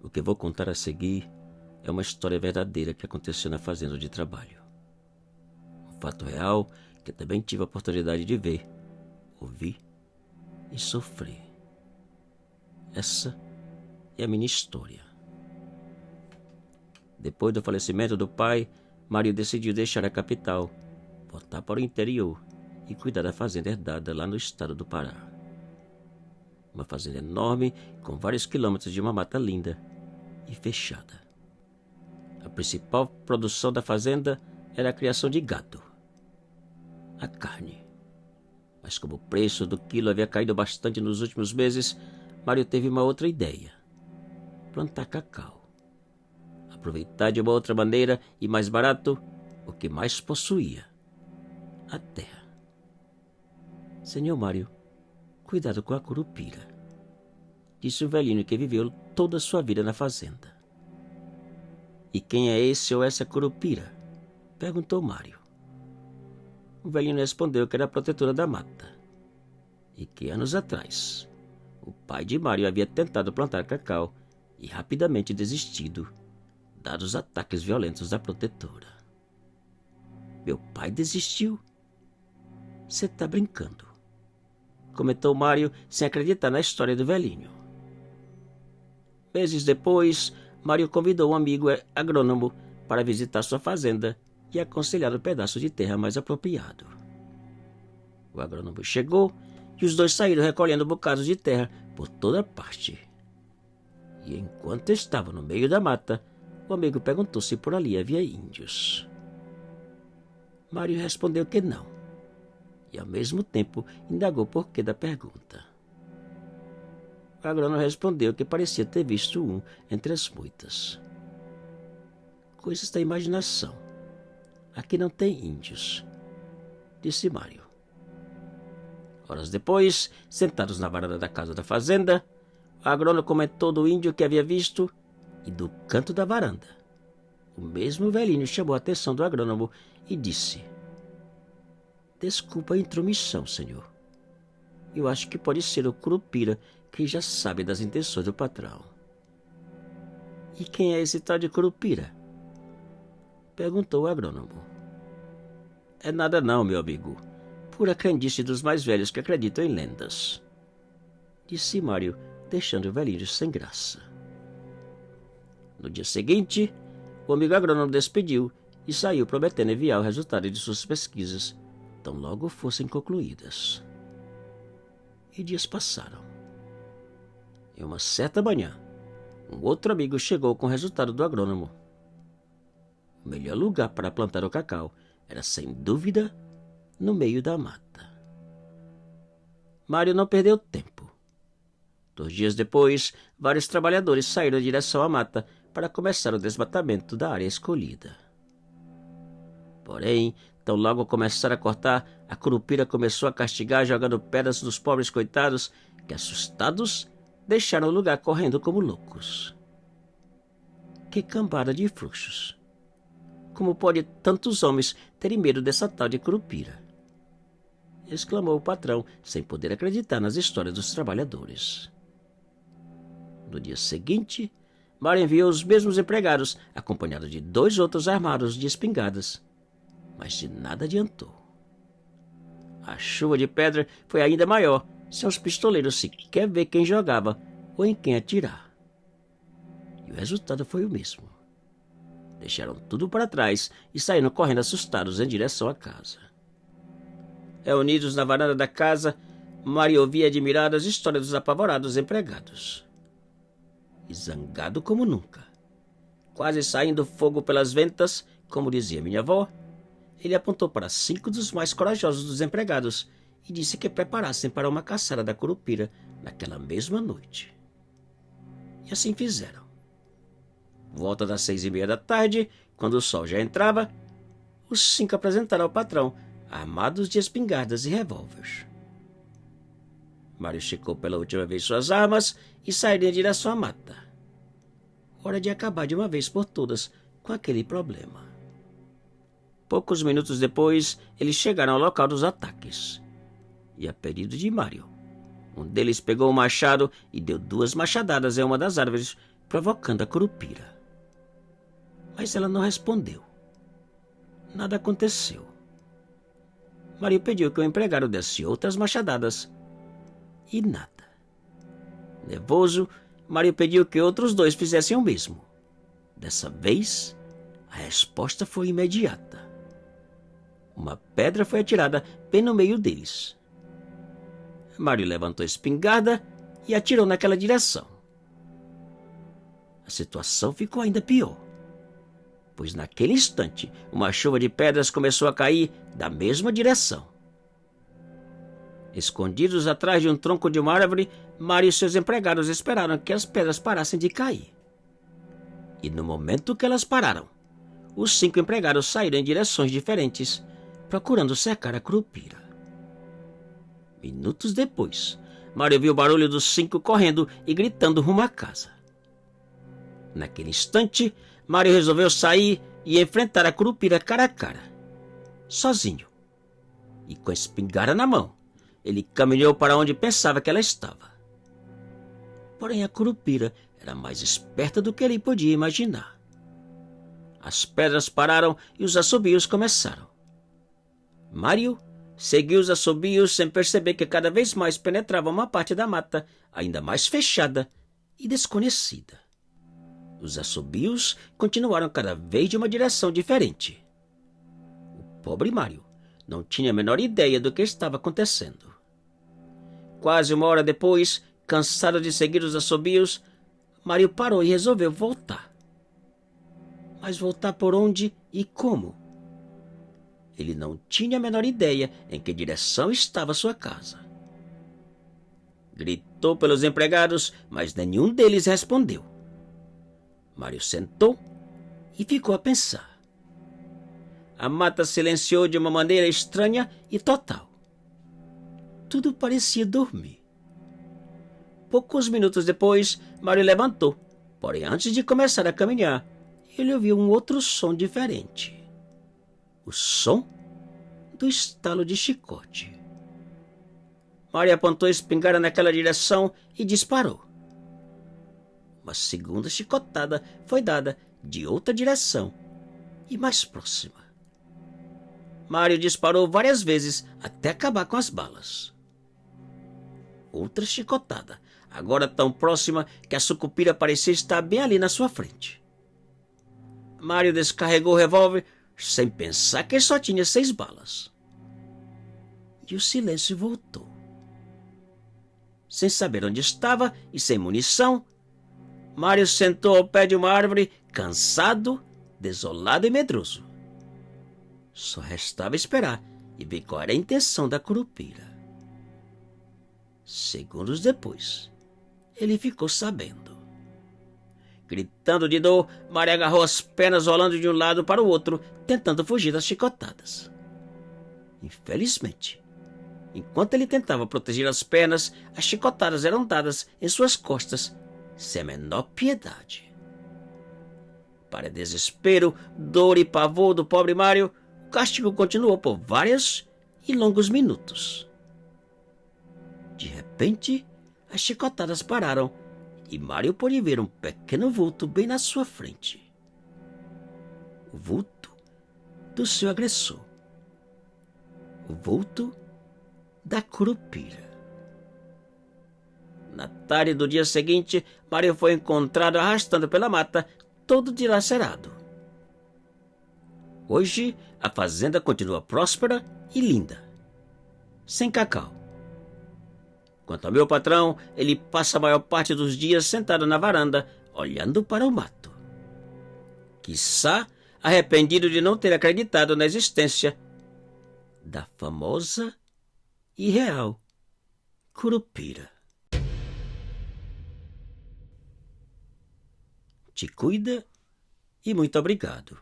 O que vou contar a seguir é uma história verdadeira que aconteceu na fazenda de trabalho. Um fato real que eu também tive a oportunidade de ver, ouvir e sofrer. Essa é a minha história. Depois do falecimento do pai, Mário decidiu deixar a capital, voltar para o interior e cuidar da fazenda herdada lá no estado do Pará. Uma fazenda enorme, com vários quilômetros de uma mata linda e fechada. A principal produção da fazenda era a criação de gado, a carne. Mas como o preço do quilo havia caído bastante nos últimos meses, Mário teve uma outra ideia: plantar cacau. Aproveitar de uma outra maneira e mais barato o que mais possuía: a terra. Senhor Mário, cuidado com a curupira, disse o velhinho que viveu toda a sua vida na fazenda. E quem é esse ou essa curupira? Perguntou Mário. O velhinho respondeu que era a protetora da mata, e que anos atrás o pai de Mário havia tentado plantar cacau e rapidamente desistido, dados os ataques violentos da protetora. Meu pai desistiu? Você tá brincando? Comentou Mário sem acreditar na história do velhinho. Meses depois, Mário convidou um amigo agrônomo para visitar sua fazenda e aconselhar o pedaço de terra mais apropriado. O agrônomo chegou e os dois saíram recolhendo bocados de terra por toda parte. E enquanto estavam no meio da mata, o amigo perguntou se por ali havia índios. Mário respondeu que não, e ao mesmo tempo indagou por que da pergunta. O agrônomo respondeu que parecia ter visto um entre as muitas. Coisas da imaginação. Aqui não tem índios, disse Mário. Horas depois, sentados na varanda da casa da fazenda, o agrônomo comentou do índio que havia visto e do canto da varanda. O mesmo velhinho chamou a atenção do agrônomo e disse: Desculpa a intromissão, senhor. Eu acho que pode ser o curupira, que já sabe das intenções do patrão. E quem é esse tal de curupira? Perguntou o agrônomo. É nada não, meu amigo. Pura crendice dos mais velhos que acreditam em lendas, disse Mário, deixando o velhinho sem graça. No dia seguinte, o amigo agrônomo despediu e saiu prometendo enviar o resultado de suas pesquisas, tão logo fossem concluídas. E dias passaram. Em uma certa manhã, um outro amigo chegou com o resultado do agrônomo. O melhor lugar para plantar o cacau era, sem dúvida, no meio da mata. Mário não perdeu tempo. 2 dias depois, vários trabalhadores saíram em direção à mata para começar o desmatamento da área escolhida. Porém, tão logo começaram a cortar, a curupira começou a castigar jogando pedras nos pobres coitados que, assustados, deixaram o lugar correndo como loucos. Que cambada de frouxos! Como pode tantos homens terem medo dessa tal de curupira? Exclamou o patrão, sem poder acreditar nas histórias dos trabalhadores. No dia seguinte, Mário enviou os mesmos empregados, acompanhados de 2 outros armados de espingardas, mas de nada adiantou. A chuva de pedra foi ainda maior, sem os pistoleiros sequer ver quem jogava ou em quem atirar. E o resultado foi o mesmo. Deixaram tudo para trás e saíram correndo assustados em direção à casa. Reunidos na varanda da casa, Mário ouvia admirado as histórias dos apavorados empregados. E zangado como nunca, quase saindo fogo pelas ventas, como dizia minha avó, ele apontou para 5 dos mais corajosos dos empregados e disse que preparassem para uma caçada da curupira naquela mesma noite. E assim fizeram. Volta das 6:30 da tarde, quando o sol já entrava, os 5 apresentaram ao patrão, armados de espingardas e revólveres. Mário checou pela última vez suas armas e saiu em direção à mata. Hora de acabar de uma vez por todas com aquele problema. Poucos minutos depois, eles chegaram ao local dos ataques. E a pedido de Mário, um deles pegou um machado e deu 2 machadadas em uma das árvores, provocando a Curupira. Mas ela não respondeu. Nada aconteceu. Mário pediu que o empregado desse outras machadadas. E nada. Nervoso, Mário pediu que outros 2 fizessem o mesmo. Dessa vez, a resposta foi imediata. Uma pedra foi atirada bem no meio deles. Mário levantou a espingarda e atirou naquela direção. A situação ficou ainda pior, pois naquele instante uma chuva de pedras começou a cair da mesma direção. Escondidos atrás de um tronco de uma árvore, Mário e seus empregados esperaram que as pedras parassem de cair. E no momento que elas pararam, os 5 empregados saíram em direções diferentes, procurando cercar a Curupira. Minutos depois, Mário viu o barulho dos 5 correndo e gritando rumo à casa. Naquele instante, Mário resolveu sair e enfrentar a Curupira cara a cara, sozinho. E com a espingarda na mão, ele caminhou para onde pensava que ela estava. Porém, a Curupira era mais esperta do que ele podia imaginar. As pedras pararam e os assobios começaram. Mário seguiu os assobios sem perceber que cada vez mais penetrava uma parte da mata ainda mais fechada e desconhecida. Os assobios continuaram cada vez de uma direção diferente. O pobre Mário não tinha a menor ideia do que estava acontecendo. Quase uma hora depois, cansado de seguir os assobios, Mário parou e resolveu voltar. Mas voltar por onde e como? Ele não tinha a menor ideia em que direção estava sua casa. Gritou pelos empregados, mas nenhum deles respondeu. Mário sentou e ficou a pensar. A mata silenciou de uma maneira estranha e total. Tudo parecia dormir. Poucos minutos depois, Mário levantou, porém antes de começar a caminhar, ele ouviu um outro som diferente. O som do estalo de chicote. Mário apontou a espingarda naquela direção e disparou. Uma segunda chicotada foi dada de outra direção e mais próxima. Mário disparou várias vezes até acabar com as balas. Outra chicotada, agora tão próxima que a sucupira parecia estar bem ali na sua frente. Mário descarregou o revólver sem pensar que ele só tinha 6 balas. E o silêncio voltou. Sem saber onde estava e sem munição, Mário sentou ao pé de uma árvore, cansado, desolado e medroso. Só restava esperar e ver qual era a intenção da Curupira. Segundos depois, ele ficou sabendo. Gritando de dor, Mário agarrou as pernas rolando de um lado para o outro, tentando fugir das chicotadas. Infelizmente, enquanto ele tentava proteger as pernas, as chicotadas eram dadas em suas costas, sem a menor piedade. Para desespero, dor e pavor do pobre Mário, o castigo continuou por vários e longos minutos. De repente, as chicotadas pararam e Mário pôde ver um pequeno vulto bem na sua frente. O vulto do seu agressor. O vulto da Curupira. Na tarde do dia seguinte, Mário foi encontrado arrastando pela mata, todo dilacerado. Hoje, a fazenda continua próspera e linda, sem cacau. Quanto ao meu patrão, ele passa a maior parte dos dias sentado na varanda, olhando para o mato. Quiçá arrependido de não ter acreditado na existência da famosa e real Curupira. Te cuida e muito obrigado.